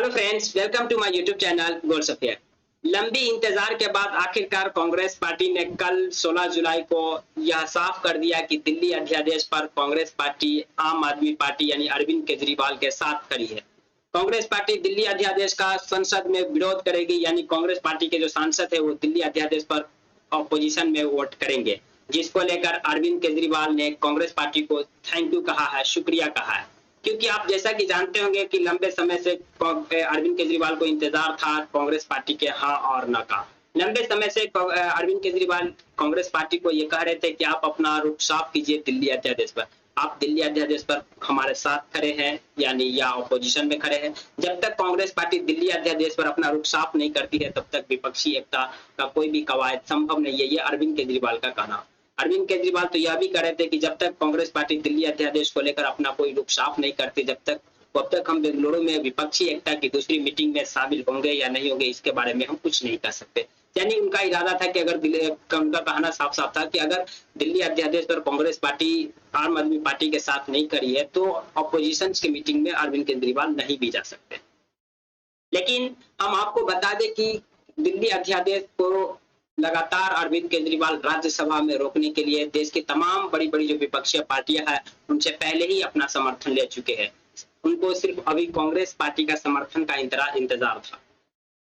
Hello friends, welcome to my YouTube channel goals affair. लंबी इंतजार के बाद आखिरकार कांग्रेस पार्टी ने कल 16 जुलाई को यह साफ कर दिया कि दिल्ली अध्यादेश पर कांग्रेस पार्टी आम आदमी पार्टी यानी अरविंद केजरीवाल के साथ खड़ी है। कांग्रेस पार्टी दिल्ली अध्यादेश का संसद में विरोध करेगी, यानी कांग्रेस पार्टी के जो सांसद है वो दिल्ली अध्यादेश पर अपोजिशन में वोट करेंगे, जिसको लेकर अरविंद केजरीवाल ने कांग्रेस पार्टी को थैंक यू कहा है, शुक्रिया कहा है। क्योंकि आप जैसा कि जानते होंगे कि लंबे समय से अरविंद केजरीवाल को इंतजार था कांग्रेस पार्टी के हाँ और न का। लंबे समय से अरविंद केजरीवाल कांग्रेस पार्टी को ये कह रहे थे कि आप अपना रुख साफ कीजिए दिल्ली अध्यादेश पर, आप दिल्ली अध्यादेश पर हमारे साथ खड़े हैं यानी या अपोजिशन में खड़े हैं। जब तक कांग्रेस पार्टी दिल्ली अध्यादेश पर अपना रुख साफ नहीं करती है तब तक विपक्षी एकता का कोई भी कवायद संभव नहीं है, ये अरविंद केजरीवाल का कहना। अरविंद केजरीवाल तो यह भी कह रहे थे कि जब तक कांग्रेस पार्टी दिल्ली अध्यादेश को लेकर अपना कोई रुख साफ नहीं करती तब तक हम बेंगलुरु में विपक्षी एकता की दूसरी मीटिंग में शामिल होंगे या नहीं होंगे इसके बारे में हम कुछ नहीं कह सकते। यानी उनका इरादा था कि अगर उनका कहना साफ साफ था कि अगर दिल्ली अध्यादेश पर कांग्रेस पार्टी आम आदमी पार्टी के साथ नहीं करी है तो अपोजिशन की मीटिंग में अरविंद केजरीवाल नहीं भी जा सकते। लेकिन हम आपको बता दें कि दिल्ली अध्यादेश को लगातार अरविंद केजरीवाल राज्यसभा में रोकने के लिए देश की तमाम बड़ी बड़ी जो विपक्षी पार्टियां हैं उनसे पहले ही अपना समर्थन ले चुके हैं। उनको सिर्फ अभी कांग्रेस पार्टी का समर्थन का इंतजार था।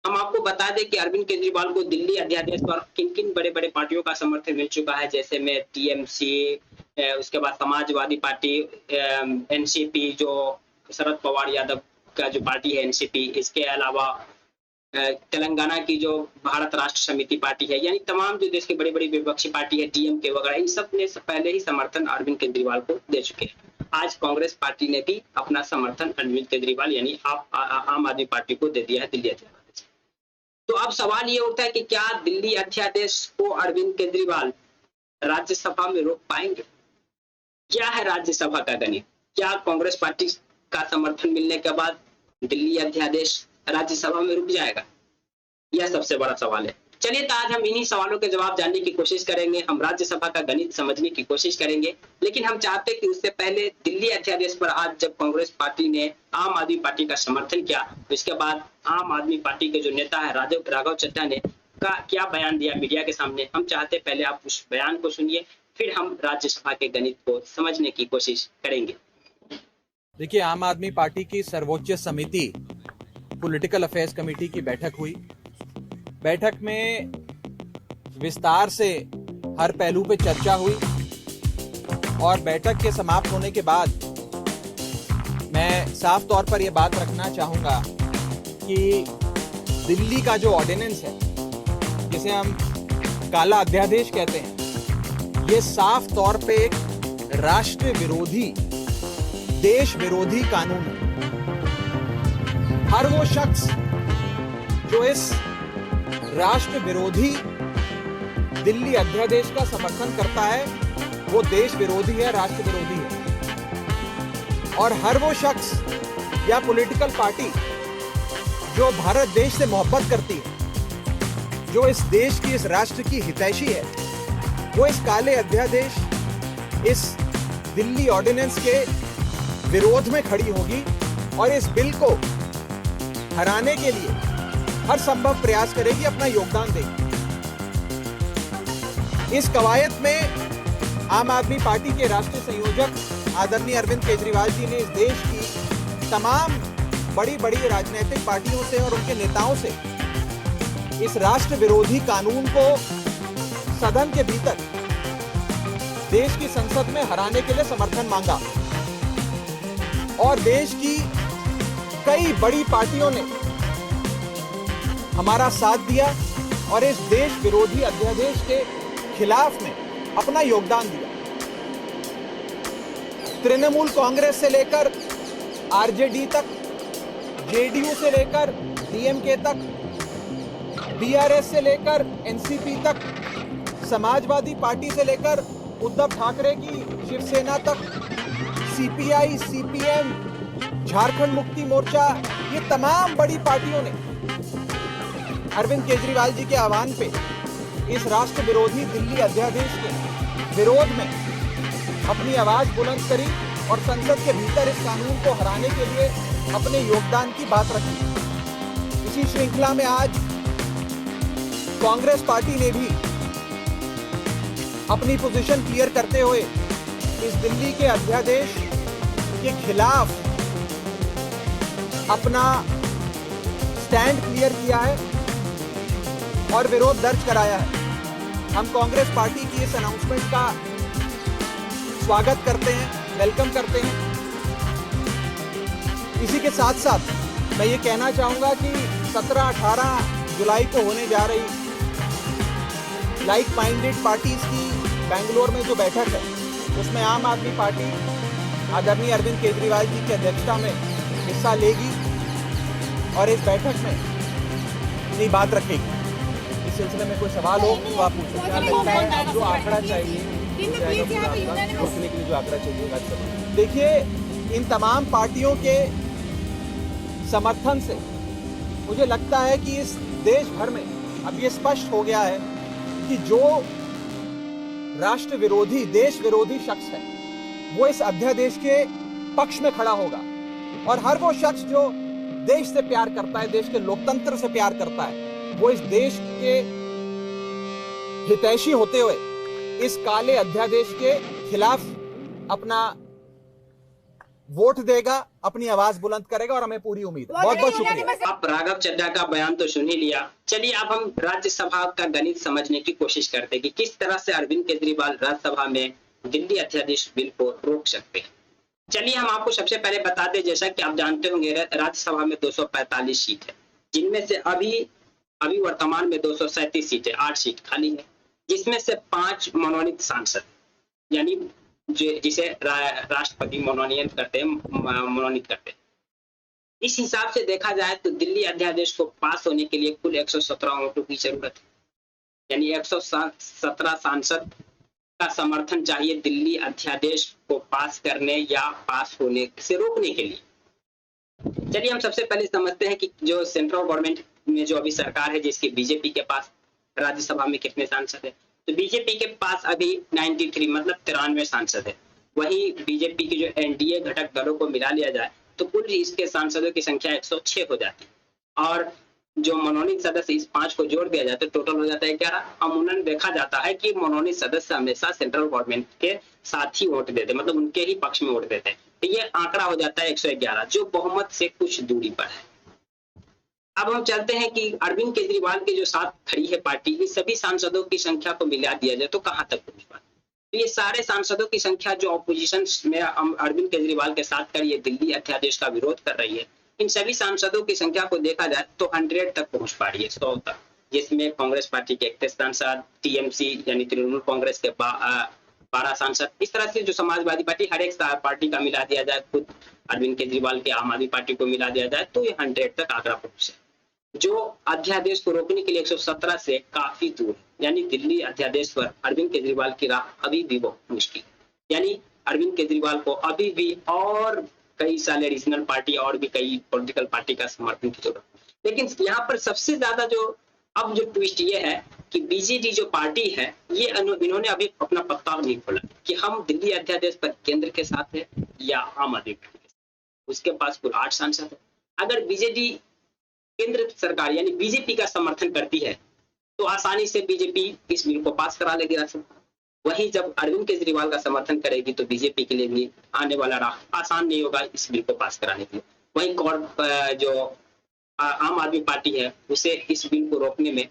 हम आपको बता दें कि अरविंद केजरीवाल को दिल्ली अध्यादेश पर किन किन बड़े बड़े पार्टियों का समर्थन मिल चुका है, जैसे में टीएमसी, उसके बाद समाजवादी पार्टी, एनसीपी जो शरद पवार यादव का जो पार्टी है एनसीपी, इसके अलावा तेलंगाना की जो भारत राष्ट्र समिति पार्टी है, यानी तमाम जो देश की बड़ी बड़ी विपक्षी पार्टी है डीएमके वगैरह, इन सब ने पहले ही समर्थन अरविंद केजरीवाल को दे चुके हैं। आज कांग्रेस पार्टी ने भी अपना समर्थन अरविंद केजरीवाल यानी आम आदमी पार्टी को दे दिया है दिल्ली अध्यादेश। तो अब सवाल ये उठता है कि क्या दिल्ली अध्यादेश को अरविंद केजरीवाल राज्यसभा में रोक पाएंगे? क्या है राज्यसभा का गणित? क्या कांग्रेस पार्टी का समर्थन मिलने के बाद दिल्ली अध्यादेश राज्यसभा में रुक जाएगा? यह सबसे बड़ा सवाल है। चलिए तो आज हम इन्हीं सवालों के जवाब जानने की कोशिश करेंगे, हम राज्यसभा का गणित समझने की कोशिश करेंगे। लेकिन हम चाहते हैं कि उससे पहले दिल्ली अध्यादेश पर आज जब कांग्रेस पार्टी ने आम आदमी पार्टी का समर्थन किया, इसके बाद आम आदमी पार्टी के जो नेता है राघव चड्ढा ने क्या बयान दिया मीडिया के सामने, हम चाहते पहले आप उस बयान को सुनिए, फिर हम राज्यसभा के गणित को समझने की कोशिश करेंगे। देखिए, आम आदमी पार्टी की सर्वोच्च समिति पॉलिटिकल अफेयर्स कमेटी की बैठक हुई। बैठक में विस्तार से हर पहलू पे चर्चा हुई और बैठक के समाप्त होने के बाद मैं साफ तौर पर यह बात रखना चाहूंगा कि दिल्ली का जो ऑर्डिनेंस है, जिसे हम काला अध्यादेश कहते हैं, ये साफ तौर पे एक राष्ट्र विरोधी, देश विरोधी कानून है। हर वो शख्स जो इस राष्ट्र विरोधी दिल्ली अध्यादेश का समर्थन करता है वो देश विरोधी है, राष्ट्र विरोधी है। और हर वो शख्स या पॉलिटिकल पार्टी जो भारत देश से मोहब्बत करती है, जो इस देश की, इस राष्ट्र की हितैषी है, वो इस काले अध्यादेश, इस दिल्ली ऑर्डिनेंस के विरोध में खड़ी होगी और इस बिल को हराने के लिए हर संभव प्रयास करेगी, अपना योगदान देगी। इस कवायद में आम आदमी पार्टी के राष्ट्रीय संयोजक आदरणीय अरविंद केजरीवाल जी ने इस देश की तमाम बड़ी बड़ी राजनीतिक पार्टियों से और उनके नेताओं से इस राष्ट्र विरोधी कानून को सदन के भीतर देश की संसद में हराने के लिए समर्थन मांगा। और देश की कई बड़ी पार्टियों ने हमारा साथ दिया और इस देश विरोधी अध्यादेश के खिलाफ में अपना योगदान दिया। तृणमूल कांग्रेस से लेकर आरजेडी तक, जेडीयू से लेकर डीएमके तक, बीआरएस से लेकर एनसीपी तक, समाजवादी पार्टी से लेकर उद्धव ठाकरे की शिवसेना तक, सीपीआई, सीपीएम, झारखंड मुक्ति मोर्चा, ये तमाम बड़ी पार्टियों ने अरविंद केजरीवाल जी के आह्वान पे इस राष्ट्र विरोधी दिल्ली अध्यादेश के विरोध में अपनी आवाज बुलंद करी और संसद के भीतर इस कानून को हराने के लिए अपने योगदान की बात रखी। इसी श्रृंखला में आज कांग्रेस पार्टी ने भी अपनी पोजीशन क्लियर करते हुए इस दिल्ली के अध्यादेश के खिलाफ अपना स्टैंड क्लियर किया है और विरोध दर्ज कराया है। हम कांग्रेस पार्टी की इस अनाउंसमेंट का स्वागत करते हैं, वेलकम करते हैं। इसी के साथ साथ मैं ये कहना चाहूंगा कि 17-18 जुलाई को होने जा रही लाइक माइंडेड पार्टीज की बेंगलोर में जो बैठक है, उसमें आम आदमी पार्टी आदरणीय अरविंद केजरीवाल जी की अध्यक्षता में हिस्सा लेगी और इस बैठक में अपनी बात रखेगी। इस सिलसिले में कोई सवाल हो तो आप पूछ सकते हैं। लगता है जो आंकड़ा चाहिए रोकने के लिए, जो आंकड़ा चाहिए, देखिए इन तमाम पार्टियों के समर्थन से मुझे लगता है कि इस देश भर में अब ये स्पष्ट हो गया है कि जो राष्ट्र विरोधी, देश विरोधी शख्स है वो इस अध्यादेश के पक्ष में खड़ा होगा और हर वो शख्स जो देश से प्यार करता है, देश के लोकतंत्र से प्यार करता है, वो इस देश के हितैषी होते हुए इस काले अध्यादेश के खिलाफ अपना वोट देगा, अपनी आवाज बुलंद करेगा और हमें पूरी उम्मीद है। बहुत बहुत शुक्रिया। आप राघव चड्ढा का बयान तो सुन ही लिया। चलिए अब हम राज्यसभा का गणित समझने की कोशिश करते हैं कि किस तरह से अरविंद केजरीवाल राज्यसभा में दिल्ली अध्यादेश बिल को रोक सकते हैं। चलिए हम आपको सबसे पहले बता दें, जैसा कि आप जानते होंगे राज्यसभा में 245 सीट है, जिनमें से अभी वर्तमान में 237 सीट है, 8 सीट खाली है, जिसमें से 5 मनोनीत सांसद, यानी जिसे राष्ट्रपति मनोनीत करते हैं। इस हिसाब से देखा जाए तो दिल्ली अध्यादेश को पास होने के लिए कुल 117 वोटों की जरूरत है, यानी 117 सांसद का समर्थन चाहिए दिल्ली अध्यादेश को पास करने या पास होने से रोकने के लिए। चलिए हम सबसे पहले समझते हैं कि जो सेंट्रल गवर्नमेंट में जो अभी सरकार है, जिसकी बीजेपी के पास राज्यसभा में कितने सांसद है। तो बीजेपी के पास अभी 93 मतलब 93 सांसद है। वही बीजेपी की जो एनडीए घटक दलों को मिला लिया जाए तो कुल इसके सांसदों की संख्या 106 हो जाती है और जो मनोनीत सदस्य इस 5 को जोड़ दिया जाए तो टोटल हो जाता है 11। अमूमन देखा जाता है कि मनोनीत सदस्य हमेशा सेंट्रल गवर्नमेंट के साथ ही वोट देते, मतलब उनके ही पक्ष में वोट देते हैं। तो ये आंकड़ा हो जाता है 111, जो बहुमत से कुछ दूरी पर है। अब हम चलते हैं कि अरविंद केजरीवाल के जो साथ खड़ी है पार्टी, इस सभी सांसदों की संख्या को मिला दिया जाए तो कहां तक पहुंच पाए। तो ये सारे सांसदों की संख्या जो ऑपोजिशन में अरविंद केजरीवाल के साथ खड़ी है, दिल्ली अध्यादेश का विरोध कर रही है, इन सभी सांसदों की संख्या को देखा जाए तो 100 तक पहुंच पा रही है, 100 तक, जिसमें कांग्रेस पार्टी के 31 सांसद, टीएमसी यानी तृणमूल कांग्रेस के 12 सांसद, इस तरह से जो समाजवादी पार्टी, हर एक पार्टी का मिला दिया जाए, खुद अरविंद केजरीवाल के आम आदमी पार्टी को मिला दिया जाए तो ये 100 तक आंकड़ा पहुंचे, जो अध्यादेश को रोकने के लिए 117 से काफी दूर। यानी दिल्ली अध्यादेश पर अरविंद केजरीवाल की राह अभी भी बहुत मुश्किल, यानी अरविंद केजरीवाल को अभी भी और कई सारे रीजनल पार्टी और भी कई पॉलिटिकल पार्टी का समर्थन की जरूरत। लेकिन यहाँ पर सबसे ज्यादा जो ट्विस्ट ये है कि बीजेडी जो पार्टी है, ये इन्होंने अभी अपना पत्ता नहीं खोला कि हम दिल्ली अध्यादेश पर केंद्र के साथ है या आम आदमी पार्टी के साथ। उसके पास कुल 8 सांसद है। अगर बीजेडी केंद्र सरकार यानी बीजेपी का समर्थन करती है तो आसानी से बीजेपी इस बिल को पास करा लेगी राज्यसभा। वहीं जब अरविंद केजरीवाल का समर्थन करेगी तो बीजेपी के लिए भी आने वाला राह आसान नहीं होगा इस बिल को पास कराने के लिए। वहीं जो आम आदमी पार्टी है, उसे इस बिल को रोकने में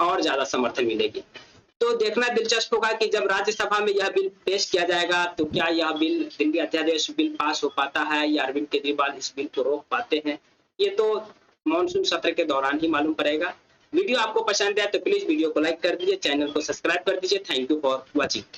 और ज्यादा समर्थन मिलेगी। तो देखना दिलचस्प होगा कि जब राज्यसभा में यह बिल पेश किया जाएगा तो क्या यह बिल, दिल्ली अध्यादेश बिल पास हो पाता है या अरविंद केजरीवाल इस बिल को रोक पाते हैं, ये तो मॉनसून सत्र के दौरान ही मालूम पड़ेगा। वीडियो आपको पसंद है तो प्लीज वीडियो को लाइक कर दीजिए, चैनल को सब्सक्राइब कर दीजिए। Thank you for watching.